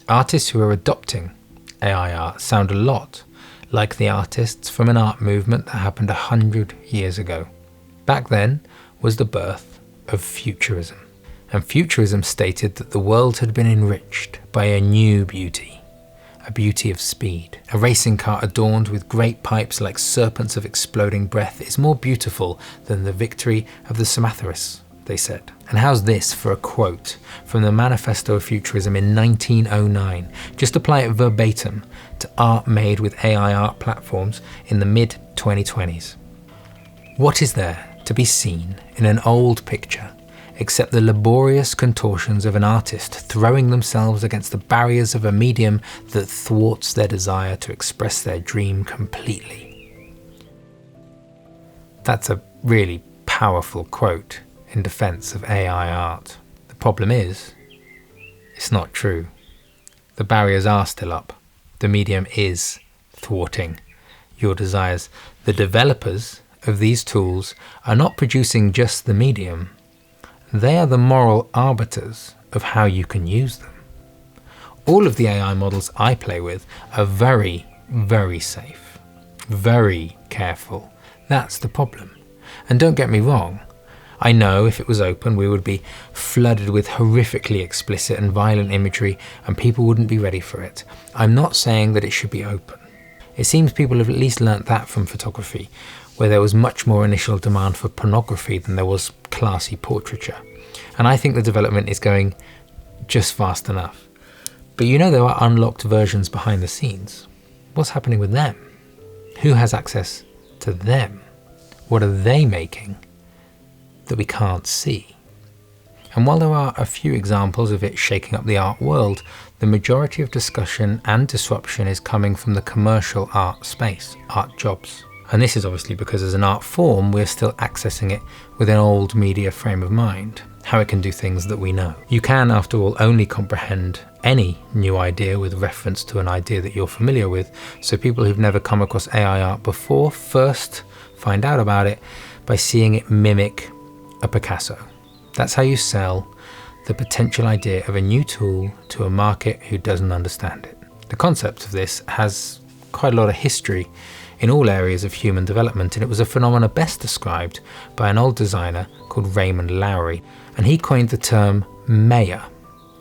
Artists who are adopting AI art sound a lot like the artists from an art movement that happened 100 years ago. Back then was the birth of Futurism. And Futurism stated that the world had been enriched by a new beauty, a beauty of speed. A racing car adorned with great pipes like serpents of exploding breath is more beautiful than the victory of the Samatharis, they said. And how's this for a quote from the Manifesto of Futurism in 1909? Just apply it verbatim to art made with AI art platforms in the mid-2020s. What is there to be seen in an old picture except the laborious contortions of an artist throwing themselves against the barriers of a medium that thwarts their desire to express their dream completely? That's a really powerful quote in defense of AI art. The problem is, it's not true. The barriers are still up. The medium is thwarting your desires. The developers of these tools are not producing just the medium. They are the moral arbiters of how you can use them. All of the AI models I play with are very, very safe, very careful. That's the problem. And don't get me wrong, I know if it was open we would be flooded with horrifically explicit and violent imagery and people wouldn't be ready for it. I'm not saying that it should be open. It seems people have at least learnt that from photography, where there was much more initial demand for pornography than there was classy portraiture. And I think the development is going just fast enough. But you know there are unlocked versions behind the scenes. What's happening with them? Who has access to them? What are they making that we can't see? And while there are a few examples of it shaking up the art world, the majority of discussion and disruption is coming from the commercial art space, art jobs. And this is obviously because as an art form, we're still accessing it with an old media frame of mind, how it can do things that we know. You can, after all, only comprehend any new idea with reference to an idea that you're familiar with, so people who've never come across AI art before first find out about it by seeing it mimic a Picasso. That's how you sell the potential idea of a new tool to a market who doesn't understand it. The concept of this has quite a lot of history in all areas of human development, and it was a phenomenon best described by an old designer called Raymond Lowery, and he coined the term M.A.Y.A,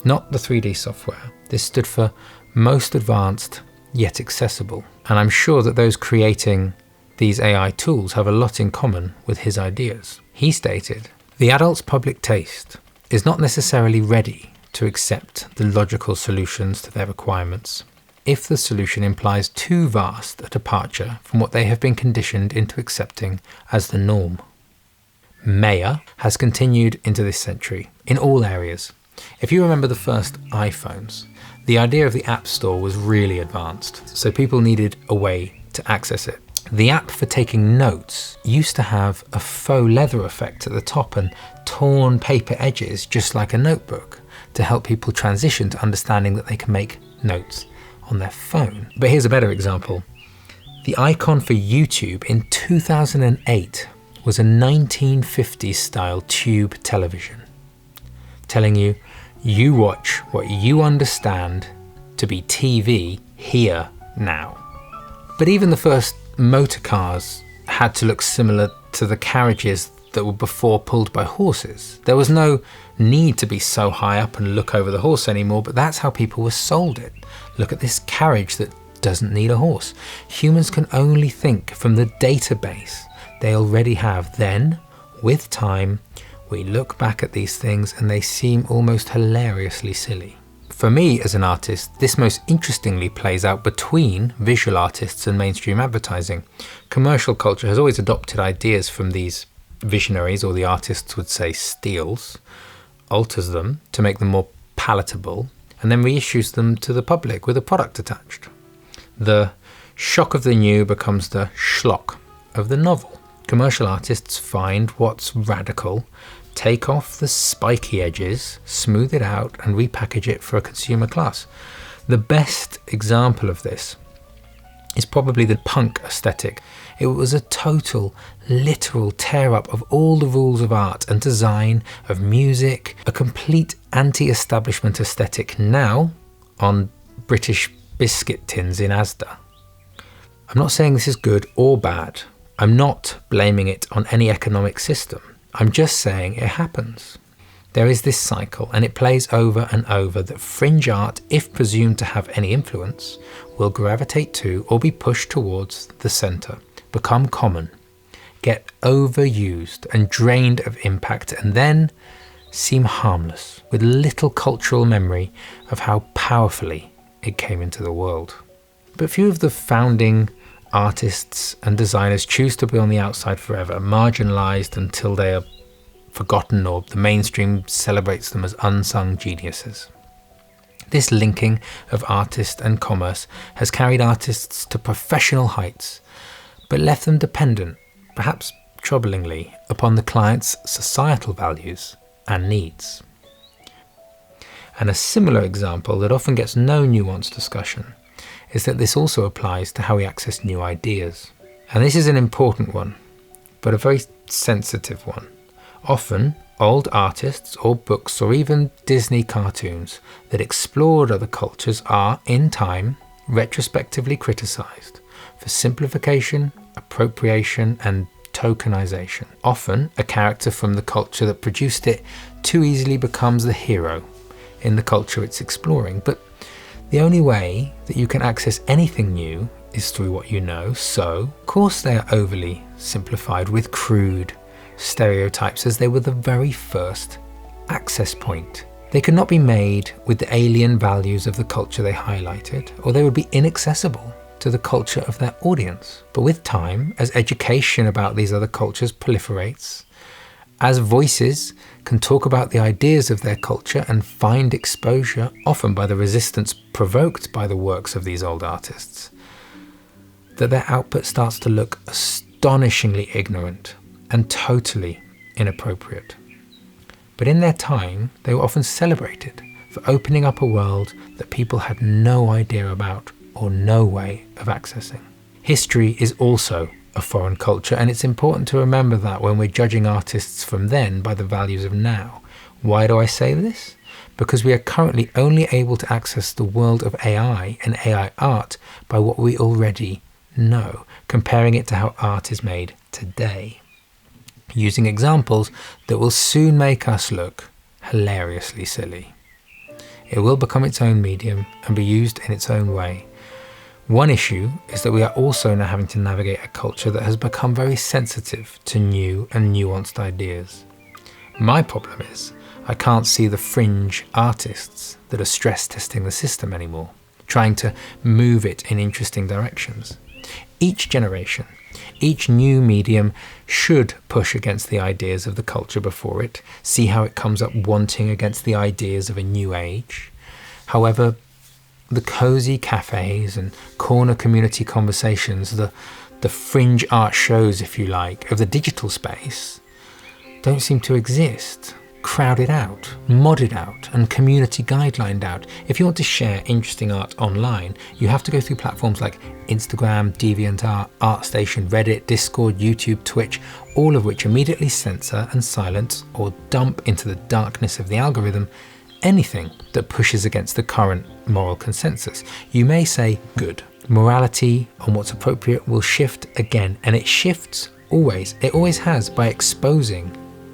not the 3D software. This stood for most advanced yet accessible, and I'm sure that those creating these AI tools have a lot in common with his ideas. He stated, "The adult's public taste is not necessarily ready to accept the logical solutions to their requirements if the solution implies too vast a departure from what they have been conditioned into accepting as the norm." M.A.Y.A has continued into this century in all areas. If you remember the first iPhones, the idea of the App Store was really advanced, so people needed a way to access it. The app for taking notes used to have a faux leather effect at the top and torn paper edges just like a notebook to help people transition to understanding that they can make notes on their phone. But here's a better example. The icon for YouTube in 2008 was a 1950s style tube television, telling you, you watch what you understand to be TV here now. But even the first motor cars had to look similar to the carriages that were before pulled by horses. There was no need to be so high up and look over the horse anymore, but that's how people were sold it. Look at this carriage that doesn't need a horse. Humans can only think from the database they already have. Then, with time, we look back at these things and they seem almost hilariously silly. For me as an artist, this most interestingly plays out between visual artists and mainstream advertising. Commercial culture has always adopted ideas from these visionaries, or the artists would say steals, alters them to make them more palatable, and then reissues them to the public with a product attached. The shock of the new becomes the schlock of the novel. Commercial artists find what's radical, take off the spiky edges, smooth it out, and repackage it for a consumer class. The best example of this is probably the punk aesthetic. It was a total, literal tear-up of all the rules of art and design, of music, a complete anti-establishment aesthetic. Now, on British biscuit tins in Asda. I'm not saying this is good or bad. I'm not blaming it on any economic system. I'm just saying it happens. There is this cycle, and it plays over and over, that fringe art, if presumed to have any influence, will gravitate to or be pushed towards the centre, become common, get overused and drained of impact, and then seem harmless, with little cultural memory of how powerfully it came into the world. But few of the founding artists and designers choose to be on the outside forever, marginalised until they are forgotten or the mainstream celebrates them as unsung geniuses. This linking of artist and commerce has carried artists to professional heights, but left them dependent, perhaps troublingly, upon the client's societal values and needs. And a similar example that often gets no nuanced discussion is that this also applies to how we access new ideas. And this is an important one, but a very sensitive one. Often, old artists or books or even Disney cartoons that explored other cultures are, in time, retrospectively criticised for simplification, appropriation and tokenization. Often, a character from the culture that produced it too easily becomes the hero in the culture it's exploring. But the only way that you can access anything new is through what you know, so of course they are overly simplified with crude stereotypes, as they were the very first access point. They could not be made with the alien values of the culture they highlighted, or they would be inaccessible to the culture of their audience. But with time, as education about these other cultures proliferates, as voices can talk about the ideas of their culture and find exposure, often by the resistance provoked by the works of these old artists, that their output starts to look astonishingly ignorant and totally inappropriate. But in their time, they were often celebrated for opening up a world that people had no idea about or no way of accessing. History is also a foreign culture, and it's important to remember that when we're judging artists from then by the values of now. Why do I say this? Because we are currently only able to access the world of AI and AI art by what we already know, comparing it to how art is made today, using examples that will soon make us look hilariously silly. It will become its own medium and be used in its own way. One issue is that we are also now having to navigate a culture that has become very sensitive to new and nuanced ideas. My problem is I can't see the fringe artists that are stress testing the system anymore, trying to move it in interesting directions. Each generation, each new medium should push against the ideas of the culture before it, see how it comes up wanting against the ideas of a new age. However, the cozy cafes and corner community conversations, the fringe art shows, if you like, of the digital space, don't seem to exist. Crowded out, modded out, and community guidelined out. If you want to share interesting art online, you have to go through platforms like Instagram, DeviantArt, ArtStation, Reddit, Discord, YouTube, Twitch, all of which immediately censor and silence or dump into the darkness of the algorithm anything that pushes against the current moral consensus. You may say, good. Morality on what's appropriate will shift again, and it shifts always. It always has, by exposing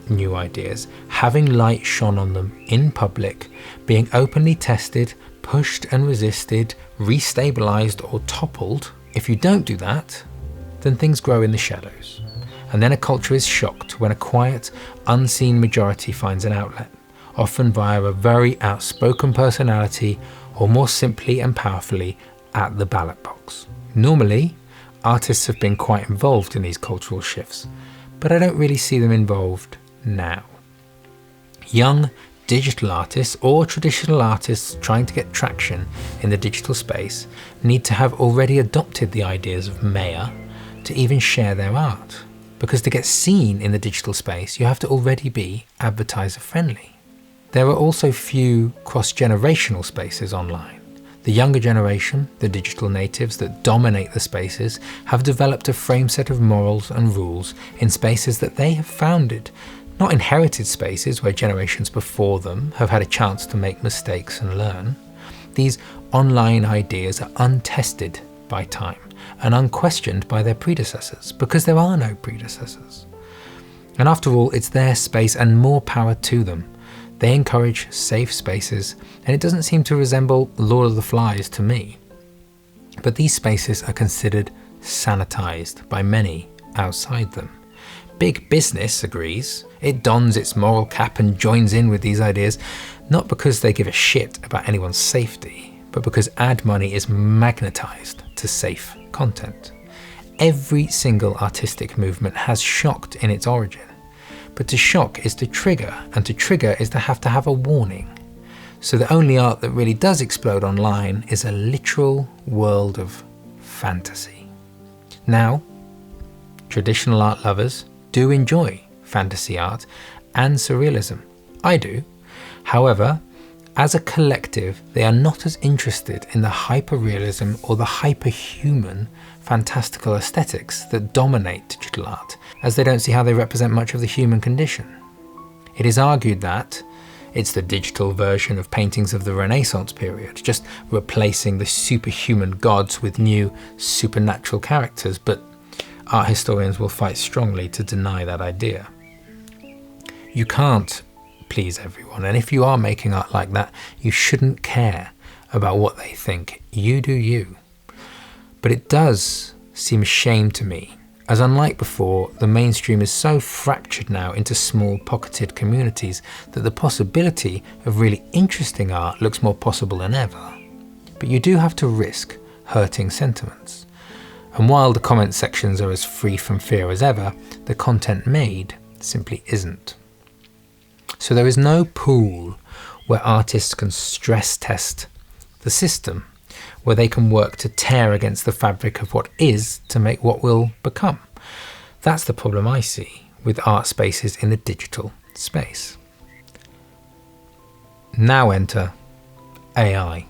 new ideas, having light shone on them in public, being openly tested, pushed and resisted, restabilized or toppled. If you don't do that, then things grow in the shadows. And then a culture is shocked when a quiet, unseen majority finds an outlet, often via a very outspoken personality, or more simply and powerfully, at the ballot box. Normally, artists have been quite involved in these cultural shifts, but I don't really see them involved now. Young digital artists or traditional artists trying to get traction in the digital space need to have already adopted the ideas of M.A.Y.A to even share their art, because to get seen in the digital space you have to already be advertiser friendly. There are also few cross-generational spaces online. The younger generation, the digital natives that dominate the spaces, have developed a frame set of morals and rules in spaces that they have founded, not inherited spaces where generations before them have had a chance to make mistakes and learn. These online ideas are untested by time and unquestioned by their predecessors, because there are no predecessors. And after all, it's their space, and more power to them. They encourage safe spaces, and it doesn't seem to resemble Lord of the Flies to me. But these spaces are considered sanitized by many outside them. Big business agrees. It dons its moral cap and joins in with these ideas, not because they give a shit about anyone's safety, but because ad money is magnetized to safe content. Every single artistic movement has shocked in its origin. But to shock is to trigger, and to trigger is to have a warning. So the only art that really does explode online is a literal world of fantasy. Now, traditional art lovers do enjoy fantasy art and surrealism. I do. However, as a collective, they are not as interested in the hyperrealism or the hyperhuman fantastical aesthetics that dominate digital art, as they don't see how they represent much of the human condition. It is argued that it's the digital version of paintings of the Renaissance period, just replacing the superhuman gods with new supernatural characters, but art historians will fight strongly to deny that idea. You can't please everyone, and if you are making art like that, you shouldn't care about what they think. You do you. But it does seem a shame to me, as unlike before, the mainstream is so fractured now into small pocketed communities that the possibility of really interesting art looks more possible than ever. But you do have to risk hurting sentiments. And while the comment sections are as free from fear as ever, the content made simply isn't. So there is no pool where artists can stress test the system, where they can work to tear against the fabric of what is to make what will become. That's the problem I see with art spaces in the digital space. Now enter AI.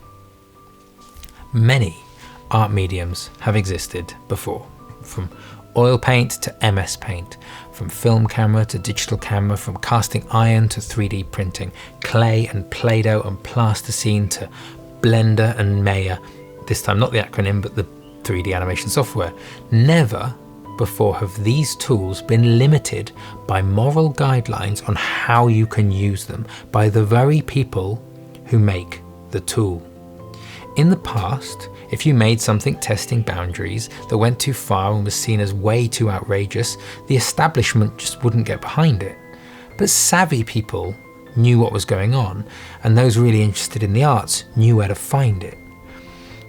Many art mediums have existed before, from oil paint to MS Paint, from film camera to digital camera, from casting iron to 3D printing, clay and Play-Doh and plasticine to Blender and M.A.Y.A, this time not the acronym but the 3D animation software. Never before have these tools been limited by moral guidelines on how you can use them by the very people who make the tool. In the past, if you made something testing boundaries that went too far and was seen as way too outrageous, the establishment just wouldn't get behind it. But savvy people knew what was going on, and those really interested in the arts knew where to find it.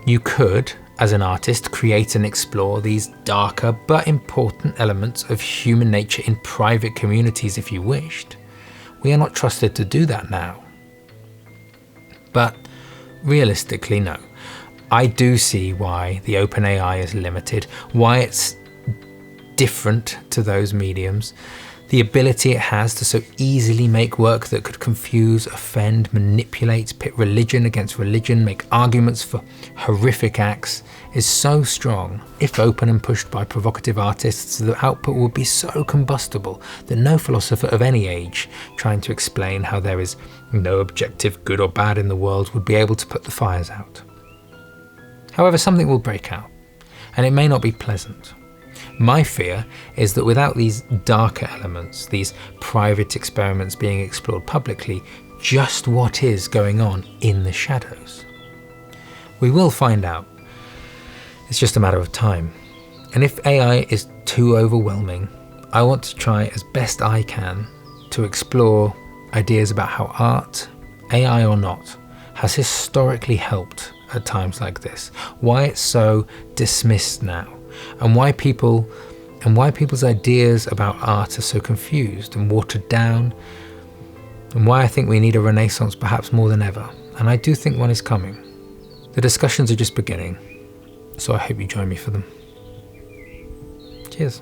You could, as an artist, create and explore these darker but important elements of human nature in private communities if you wished. We are not trusted to do that now. But realistically, no. I do see why the OpenAI is limited, why it's different to those mediums. The ability it has to so easily make work that could confuse, offend, manipulate, pit religion against religion, make arguments for horrific acts is so strong. If open and pushed by provocative artists, the output would be so combustible that no philosopher of any age trying to explain how there is no objective good or bad in the world would be able to put the fires out. However, something will break out, and it may not be pleasant. My fear is that without these darker elements, these private experiments being explored publicly, just what is going on in the shadows. We will find out. It's just a matter of time. And if AI is too overwhelming, I want to try as best I can to explore ideas about how art, AI or not, has historically helped at times like this, why it's so dismissed now, and why people's ideas about art are so confused and watered down, and why I think we need a renaissance perhaps more than ever, and I do think one is coming. The discussions are just beginning, so I hope you join me for them. Cheers.